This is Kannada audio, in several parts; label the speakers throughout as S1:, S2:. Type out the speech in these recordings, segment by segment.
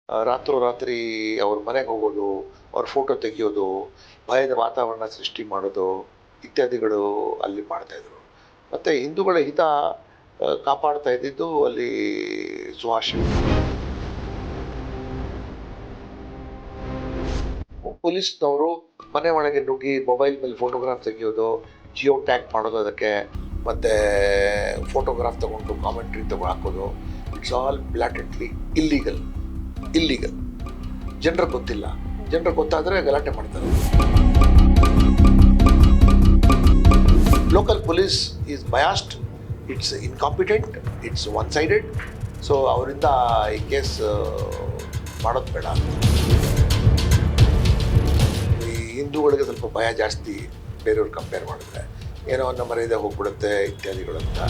S1: ರಾತ್ರೋರಾತ್ರಿ ಅವ್ರ ಮನೆಗೆ ಹೋಗೋದು, ಅವ್ರ ಫೋಟೋ ತೆಗೆಯೋದು, ಭಯದ ವಾತಾವರಣ ಸೃಷ್ಟಿ ಮಾಡೋದು ಇತ್ಯಾದಿಗಳು ಅಲ್ಲಿ ಮಾಡ್ತಾಯಿದ್ರು. ಮತ್ತು ಹಿಂದೂಗಳ ಹಿತ ಕಾಪಾಡ್ತಾ ಇದ್ದಿದ್ದು ಅಲ್ಲಿ ಸುಹಾಸ್ ಶೆಟ್ಟಿ. ಪೊಲೀಸ್ನವರು ಮನೆ ಒಳಗೆ ನುಗ್ಗಿ ಮೊಬೈಲ್ ಮೇಲೆ ಫೋಟೋಗ್ರಾಫ್ ತೆಗೆಯೋದು, ಜಿಯೋ ಟ್ಯಾಗ್ ಮಾಡೋದು ಅದಕ್ಕೆ, ಮತ್ತು ಫೋಟೋಗ್ರಾಫ್ ತೊಗೊಂಡು ಕಾಮೆಂಟ್ರಿ ಹಾಕೋದು, ಇಟ್ಸ್ ಆಲ್ ಬ್ಲಾಟೆಂಟ್ಲಿ ಇಲ್ಲೀಗಲ್. ಜನರಿಗೆ ಗೊತ್ತಿಲ್ಲ, ಜನರಿಗೆ ಗೊತ್ತಾದರೆ ಗಲಾಟೆ ಮಾಡ್ತಾರೆ. Local police is biased, it's incompetent, it's one sided. So ಅವರಿಂದ ಈ ಕೇಸ್ ಮಾಡೋದು ಬೇಡ. ಈ ಹಿಂದೂಗಳಿಗೆ ಸ್ವಲ್ಪ ಭಯ ಜಾಸ್ತಿ ಬೇರೆಯವ್ರು ಕಂಪೇರ್ ಮಾಡಿದ್ರೆ, ಏನೋ ನಮ್ಮ ಮರ್ಯಾದೆ ಹೋಗ್ಬಿಡುತ್ತೆ ಇತ್ಯಾದಿಗಳು ಅಂತ.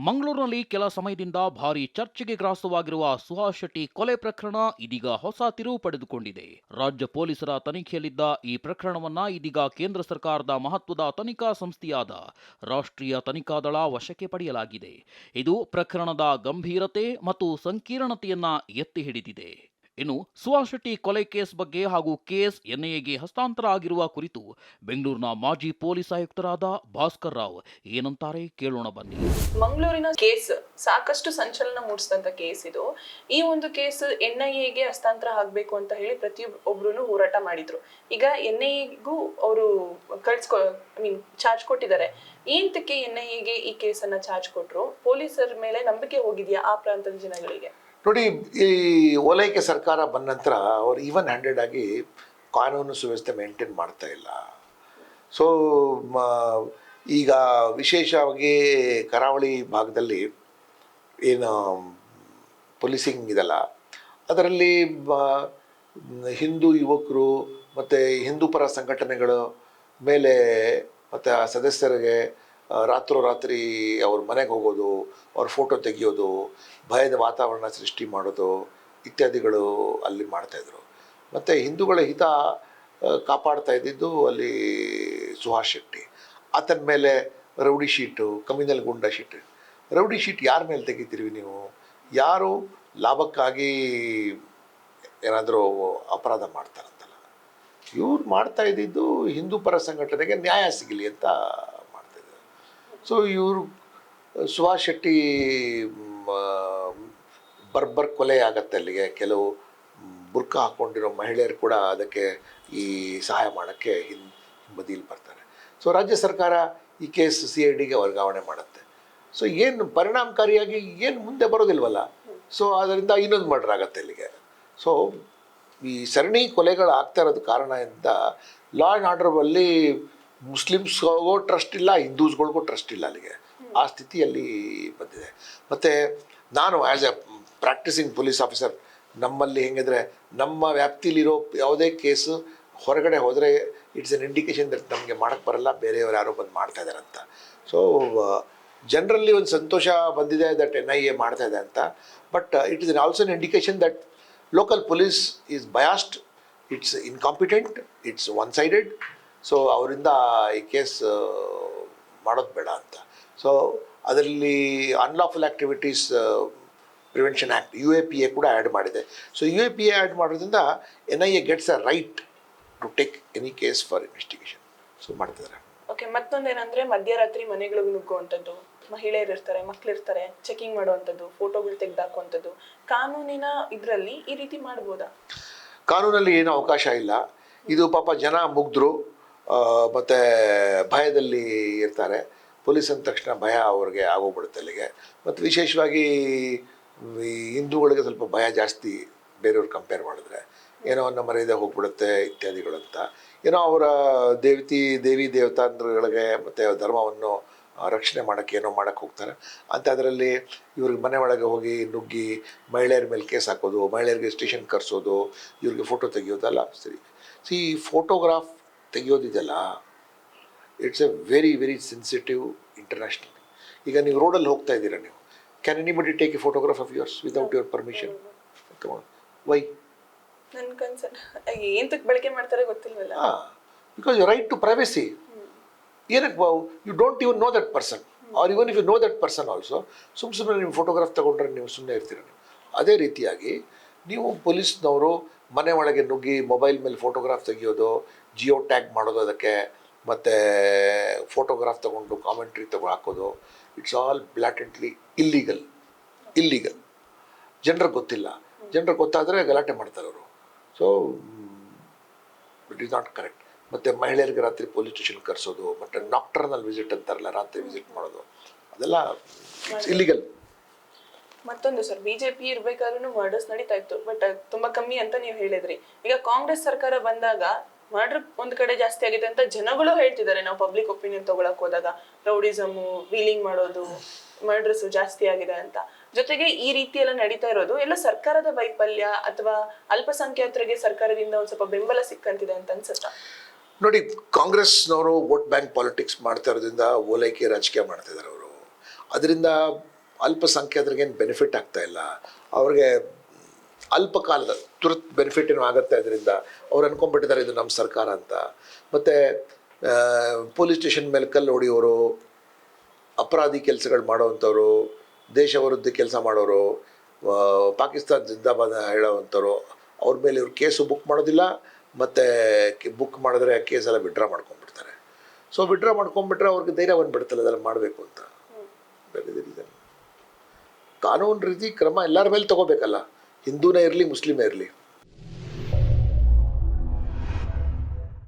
S2: ಮಂಗಳೂರಿನಲ್ಲಿ ಕೆಲ ಸಮಯದಿಂದ ಭಾರಿ ಚರ್ಚೆಗೆ ಗ್ರಾಸವಾಗಿರುವ ಸುಹಾಸ್ ಶೆಟ್ಟಿ ಕೊಲೆ ಪ್ರಕರಣ ಇದೀಗ ಹೊಸ ತಿರುವು ಪಡೆದುಕೊಂಡಿದೆ. ರಾಜ್ಯ ಪೊಲೀಸರ ತನಿಖೆಯಲ್ಲಿದ್ದ ಈ ಪ್ರಕರಣವನ್ನ ಇದೀಗ ಕೇಂದ್ರ ಸರ್ಕಾರದ ಮಹತ್ವದ ತನಿಖಾ ಸಂಸ್ಥೆಯಾದ ರಾಷ್ಟ್ರೀಯ ತನಿಖಾ ದಳ ವಶಕ್ಕೆ ಪಡೆಯಲಾಗಿದೆ. ಇದು ಪ್ರಕರಣದ ಗಂಭೀರತೆ ಮತ್ತು ಸಂಕೀರ್ಣತೆಯನ್ನ ಎತ್ತಿ ಹಿಡಿದಿದೆ. ಇನ್ನು ಸುಹಾಸ್ ಶೆಟ್ಟಿ ಕೊಲೆ ಕೇಸ್ ಬಗ್ಗೆ ಹಾಗೂ ಕೇಸ್ ಎನ್ಐಎಗೆ ಹಸ್ತಾಂತರ ಆಗಿರುವ ಕುರಿತು ಬೆಂಗಳೂರಿನ ಮಾಜಿ ಪೊಲೀಸ್ ಆಯುಕ್ತರಾದ ಭಾಸ್ಕರ್ ರಾವ್ ಏನಂತಾರೆ ಕೇಳೋಣ ಬನ್ನಿ.
S3: ಮಂಗಳೂರಿನ ಕೇಸ್ ಸಾಕಷ್ಟು ಸಂಚಲನ ಮೂಡಿಸಿದಂತ ಕೇಸ್ ಇದು. ಈ ಒಂದು ಕೇಸ್ ಎನ್ಐಎಗೆ ಹಸ್ತಾಂತರ ಆಗ್ಬೇಕು ಅಂತ ಹೇಳಿ ಪ್ರತಿಯೊಬ್ಬರು ಹೋರಾಟ ಮಾಡಿದ್ರು. ಈಗ ಎನ್ಐಎಗೂ ಅವರು ಚಾರ್ಜ್ ಕೊಟ್ಟಿದ್ದಾರೆ. ಏಂತಕ್ಕೆ ಎನ್ಐಎಗೆ ಈ ಕೇಸನ್ನ ಚಾರ್ಜ್ ಕೊಟ್ರು? ಪೊಲೀಸರ ಮೇಲೆ ನಂಬಿಕೆ ಹೋಗಿದ್ಯಾ ಆ ಪ್ರಾಂತದ ಜನಗಳಿಗೆ?
S1: ನೋಡಿ, ಈ ಓಲೈಕೆ ಸರ್ಕಾರ ಬಂದ ನಂತರ ಅವರು ಈವನ್ ಹ್ಯಾಂಡೆಡ್ ಆಗಿ ಕಾನೂನು ಸುವ್ಯವಸ್ಥೆ ಮೇಂಟೈನ್ ಮಾಡ್ತಾ ಇಲ್ಲ. ಸೊ ಈಗ ವಿಶೇಷವಾಗಿ ಕರಾವಳಿ ಭಾಗದಲ್ಲಿ ಏನು ಪೊಲೀಸಿಂಗ್ ಇದಲ್ಲ, ಅದರಲ್ಲಿ ಹಿಂದೂ ಯುವಕರು ಮತ್ತು ಹಿಂದೂ ಪರ ಸಂಘಟನೆಗಳ ಮೇಲೆ ಮತ್ತು ಆ ಸದಸ್ಯರಿಗೆ ರಾತ್ರೋರಾತ್ರಿ ಅವ್ರ ಮನೆಗೆ ಹೋಗೋದು, ಅವ್ರ ಫೋಟೋ ತೆಗೆಯೋದು, ಭಯದ ವಾತಾವರಣ ಸೃಷ್ಟಿ ಮಾಡೋದು ಇತ್ಯಾದಿಗಳು ಅಲ್ಲಿ ಮಾಡ್ತಾಯಿದ್ರು. ಮತ್ತು ಹಿಂದೂಗಳ ಹಿತ ಕಾಪಾಡ್ತಾ ಇದ್ದಿದ್ದು ಅಲ್ಲಿ ಸುಹಾಸ್ ಶೆಟ್ಟಿ. ಆತನ ಮೇಲೆ rowdy sheet, communal goonda sheet. Rowdy sheet ಯಾರ ಮೇಲೆ ತೆಗಿತೀರಿ ನೀವು? ಯಾರು ಲಾಭಕ್ಕಾಗಿ ಏನಾದರೂ ಅಪರಾಧ ಮಾಡ್ತಾರಂತಲ್ಲ, ಇವ್ರು ಮಾಡ್ತಾ ಇದ್ದಿದ್ದು ಹಿಂದೂ ಪರ ಸಂಘಟನೆಗೆ ನ್ಯಾಯ ಸಿಗಲಿ ಅಂತ ಮಾಡ್ತಾಯಿದ್ದಾರೆ. ಸೊ ಇವರು ಸುಹಾಸ್ ಶೆಟ್ಟಿ ಬರ್ಬರ್ ಕೊಲೆ ಆಗತ್ತೆ ಅಲ್ಲಿಗೆ. ಕೆಲವು ಬುರ್ಕ ಹಾಕ್ಕೊಂಡಿರೋ ಮಹಿಳೆಯರು ಕೂಡ ಅದಕ್ಕೆ ಈ ಸಹಾಯ ಮಾಡೋಕ್ಕೆ ಹಿಂಬದಿಯಲ್ಲಿ ಬರ್ತಾರೆ. ಸೊ ರಾಜ್ಯ ಸರ್ಕಾರ ಈ ಕೇಸ್ CIDಗೆ ವರ್ಗಾವಣೆ ಮಾಡುತ್ತೆ. ಸೊ ಏನು ಪರಿಣಾಮಕಾರಿಯಾಗಿ ಏನು ಮುಂದೆ ಬರೋದಿಲ್ವಲ್ಲ. ಸೊ ಅದರಿಂದ ಇನ್ನೊಂದು ಮರ್ಡರ್ ಆಗತ್ತೆ ಅಲ್ಲಿಗೆ. ಸೊ ಈ ಸರಣಿ ಕೊಲೆಗಳು ಆಗ್ತಾ ಇರೋದು ಕಾರಣದಿಂದ ಲಾ ಆ್ಯಂಡ್ ಆರ್ಡರಲ್ಲಿ ಮುಸ್ಲಿಮ್ಸ್ಗೂ ಟ್ರಸ್ಟ್ ಇಲ್ಲ, ಹಿಂದೂಸ್ಗಳಿಗೂ ಟ್ರಸ್ಟ್ ಇಲ್ಲ ಅಲ್ಲಿಗೆ. ಆ ಸ್ಥಿತಿಯಲ್ಲಿ ಬಂದಿದೆ. ಮತ್ತು ನಾನು as A practising police officer, ನಮ್ಮಲ್ಲಿ ಹೆಂಗಿದ್ರೆ ನಮ್ಮ ವ್ಯಾಪ್ತಿಲಿರೋ ಯಾವುದೇ ಕೇಸು ಹೊರಗಡೆ ಹೋದರೆ ಇಟ್ಸ್ ಎನ್ ಇಂಡಿಕೇಶನ್ ದಟ್ ನಮಗೆ ಮಾಡೋಕ್ಕೆ ಬರಲ್ಲ, ಬೇರೆಯವ್ರು ಯಾರೋ ಬಂದು ಮಾಡ್ತಾಯಿದ್ದಾರೆ ಅಂತ. ಸೊ ಜನರಲ್ಲಿ ಒಂದು ಸಂತೋಷ ಬಂದಿದೆ ದಟ್ NIA ಮಾಡ್ತಾ ಇದೆ ಅಂತ. But it is also an indication that local police is biased, it's incompetent, it's one sided. So ಅವರಿಂದ ಈ ಕೇಸ್ ಮಾಡೋದು ಬೇಡ ಅಂತ. ಸೊ ಅದರಲ್ಲಿ unlawful activities prevention act UAPA ಕೂಡ ಆ್ಯಡ್ ಮಾಡಿದೆ. ಸೊ UAPA ಆ್ಯಡ್ ಮಾಡೋದ್ರಿಂದ NIA gets a right to take any case for investigation. So ಮಾಡ್ತಿದ್ದಾರೆ.
S3: ಓಕೆ, ಮತ್ತೊಂದೇನಂದ್ರೆ ಮಧ್ಯರಾತ್ರಿ ಮನೆಗಳಿಗೆ ನುಗ್ಗುವಂಥದ್ದು, ಮಹಿಳೆಯರು ಇರ್ತಾರೆ, ಮಕ್ಕಳಿರ್ತಾರೆ, ಚೆಕಿಂಗ್ ಮಾಡುವಂಥದ್ದು, ಫೋಟೋಗಳು ತೆಗೆದಾಕುವಂಥದ್ದು, ಕಾನೂನಿನ ಇದರಲ್ಲಿ ಈ ರೀತಿ ಮಾಡ್ಬೋದಾ?
S1: ಕಾನೂನಲ್ಲಿ ಏನೂ ಅವಕಾಶ ಇಲ್ಲ. ಇದು ಪಾಪ ಜನ ಮುಗ್ಧರು ಮತ್ತು ಭಯದಲ್ಲಿ ಇರ್ತಾರೆ. ಪೊಲೀಸ್ ಅಂದ ತಕ್ಷಣ ಭಯ ಅವ್ರಿಗೆ ಆಗೋಗ್ಬಿಡುತ್ತೆ ಅಲ್ಲಿಗೆ. ಮತ್ತು ವಿಶೇಷವಾಗಿ ಈ ಹಿಂದೂಗಳಿಗೆ ಸ್ವಲ್ಪ ಭಯ ಜಾಸ್ತಿ ಬೇರೆಯವ್ರು ಕಂಪೇರ್ ಮಾಡಿದ್ರೆ, ಏನೋ ನಮ್ಮ ಮರ್ಯಾದೆ ಹೋಗ್ಬಿಡುತ್ತೆ ಇತ್ಯಾದಿಗಳು ಅಂತ. ಏನೋ ಅವರ ದೇವಿ ದೇವತಾಂದ್ರಗಳಿಗೆ ಮತ್ತು ಧರ್ಮವನ್ನು ರಕ್ಷಣೆ ಮಾಡೋಕ್ಕೆ ಏನೋ ಮಾಡೋಕ್ಕೆ ಹೋಗ್ತಾರೆ ಅಂತ. ಅದರಲ್ಲಿ ಇವ್ರಿಗೆ ಮನೆ ಒಳಗೆ ಹೋಗಿ ನುಗ್ಗಿ ಮಹಿಳೆಯರ ಮೇಲೆ ಕೇಸ್ ಹಾಕೋದು, ಮಹಿಳೆಯರಿಗೆ ಸ್ಟೇಷನ್ ಕರೆಸೋದು, ಇವ್ರಿಗೆ ಫೋಟೋ ತೆಗೆಯೋದಲ್ಲ ಸರಿ. ಸಿ ಫೋಟೋಗ್ರಾಫ್ ತೆಗೆಯೋದಿದೆಯಲ್ಲ, it's a very very sensitive international. ಈಗ ನೀವು ರೋಡಲ್ಲಿ ಹೋಗ್ತಾ ಇದ್ದೀರಾ, ನೀವು can anybody take a photograph of yours without your permission? Why?
S3: ನನ್ನ ಕನ್ಸರ್ನ್ ಎಂತಕ್ಕೆ ಬಳಕೆ ಮಾಡ್ತಾರೆ ಗೊತ್ತಿಲ್ವಲ್ಲ.
S1: Because you right to privacy. ಏನಕ್ಕೆ you don't even know that person or even if you know that person also ಸುಮ್ಮನೆ ನೀವು ಫೋಟೋಗ್ರಾಫ್ ತೊಗೊಂಡ್ರೆ ನೀವು ಸುಮ್ಮನೆ ಇರ್ತೀರ ನೀವು. ಅದೇ ರೀತಿಯಾಗಿ ನೀವು ಪೊಲೀಸ್ನವರು ಮನೆ ಒಳಗೆ ನುಗ್ಗಿ ಮೊಬೈಲ್ ಮೇಲೆ ಫೋಟೋಗ್ರಾಫ್ ತೆಗಿಯೋದು, ಜಿಯೋ ಟ್ಯಾಗ್ ಮಾಡೋದು, ಅದಕ್ಕೆ ಮತ್ತು ಫೋಟೋಗ್ರಾಫ್ ತೊಗೊಂಡು ಕಾಮೆಂಟ್ರಿ ಹಾಕೋದು, ಇಟ್ಸ್ ಆಲ್ ಬ್ಲ್ಯಾಟೆಂಟ್ಲಿ ಇಲ್ಲೀಗಲ್. ಜನರಿಗೆ ಗೊತ್ತಿಲ್ಲ, ಜನರಿಗೆ ಗೊತ್ತಾದರೆ ಗಲಾಟೆ ಮಾಡ್ತಾರೆ ಅವರು. So it is not correct. ಮತ್ತು ಮಹಿಳೆಯರಿಗೆ ರಾತ್ರಿ ಪೊಲೀಸ್ ಸ್ಟೇಷನ್ ಕರೆಸೋದು, ಮತ್ತು ನಾಕ್ಟರ್ನಲ್ ವಿಸಿಟ್ ಅಂತಾರಲ್ಲ, ರಾತ್ರಿ ವಿಸಿಟ್ ಮಾಡೋದು, ಅದೆಲ್ಲ ಇಟ್ಸ್ ಇಲ್ಲಿಗಲ್.
S3: ಮತ್ತೊಂದು ಸರ್, ಬಿಜೆಪಿ ಇರ್ಬೇಕಾದ್ರೂ ಮರ್ಡರ್ಸ್ ನಡೀತಾ ಇತ್ತು, ಬಟ್ ತುಂಬಾ ಕಮ್ಮಿ ಅಂತ ನೀವು ಹೇಳಿದ್ರಿ. ಈಗ ಕಾಂಗ್ರೆಸ್ ಸರ್ಕಾರ ಬಂದಾಗ ಮರ್ಡರ್ ಒಂದ್ ಕಡೆ ಜಾಸ್ತಿ ಆಗಿದೆ ಅಂತ ಜನಗಳು ಹೇಳ್ತಿದ್ದಾರೆ. ನಾವು ಪಬ್ಲಿಕ್ ಒಪಿನಿಯನ್ ತಗೊಳಕ್ ಹೋದಾಗ ರೌಡಿಸಮು, ವೀಲಿಂಗ್ ಮಾಡೋದು, ಮರ್ಡರ್ಸ್ ಜಾಸ್ತಿ ಆಗಿದೆ ಅಂತ. ಜೊತೆಗೆ ಈ ರೀತಿ ಎಲ್ಲ ನಡೀತಾ ಇರೋದು ಎಲ್ಲ ಸರ್ಕಾರದ ವೈಫಲ್ಯ ಅಥವಾ ಅಲ್ಪಸಂಖ್ಯಾತರಿಗೆ ಸರ್ಕಾರದಿಂದ ಒಂದ್ ಸ್ವಲ್ಪ ಬೆಂಬಲ ಸಿಕ್ಕಂತಿದೆ ಅಂತ ಅನ್ಸುತ್ತಾ?
S1: ನೋಡಿ, ಕಾಂಗ್ರೆಸ್ನವರು ವೋಟ್ ಬ್ಯಾಂಕ್ ಪಾಲಿಟಿಕ್ಸ್ ಮಾಡ್ತಾ ಇರೋದ್ರಿಂದ ಓಲೈಕೆ ರಾಜಕೀಯ ಮಾಡ್ತಿದ್ದಾರೆ ಅವರು. ಅದರಿಂದ ಅಲ್ಪಸಂಖ್ಯಾತರಿಗೆ ಏನು ಬೆನಿಫಿಟ್ ಆಗ್ತಾ ಇಲ್ಲ. ಅವ್ರಿಗೆ ಅಲ್ಪ ಕಾಲದ ತುರ್ತ್ ಬೆನಿಫಿಟ್ ಏನೋ ಆಗುತ್ತೆ. ಅದರಿಂದ ಅವ್ರು ಅನ್ಕೊಂಡ್ಬಿಟ್ಟಿದ್ದಾರೆ ಇದು ನಮ್ಮ ಸರ್ಕಾರ ಅಂತ. ಮತ್ತು ಪೊಲೀಸ್ ಸ್ಟೇಷನ್ ಮೇಲೆ ಕಲ್ಲು ಹೊಡೆಯೋರು, ಅಪರಾಧಿ ಕೆಲಸಗಳು ಮಾಡೋವಂಥವ್ರು, ದೇಶ ವಿರುದ್ಧ ಕೆಲಸ ಮಾಡೋರು, ಪಾಕಿಸ್ತಾನ ಜಿಂದಾಬಾದ್ ಹೇಳೋವಂಥವ್ರು, ಅವ್ರ ಮೇಲೆ ಇವ್ರು ಕೇಸು ಬುಕ್ ಮಾಡೋದಿಲ್ಲ. ಮತ್ತು ಬುಕ್ ಮಾಡಿದ್ರೆ ಕೇಸೆಲ್ಲ ವಿಡ್ರಾ ಮಾಡ್ಕೊಂಡ್ಬಿಡ್ತಾರೆ. ಸೊ ವಿಡ್ರಾ ಮಾಡ್ಕೊಂಡ್ಬಿಟ್ರೆ ಅವ್ರಿಗೆ ಧೈರ್ಯ ಬಂದುಬಿಡ್ತಲ್ಲ ಅದೆಲ್ಲ ಮಾಡಬೇಕು ಅಂತ. ಕಾನೂನು ರೀತಿ ಕ್ರಮ ಎಲ್ಲರ ಮೇಲೆ ತೊಗೋಬೇಕಲ್ಲ, ಹಿಂದೂನೇ ಇರಲಿ ಮುಸ್ಲಿಮೇ ಇರಲಿ.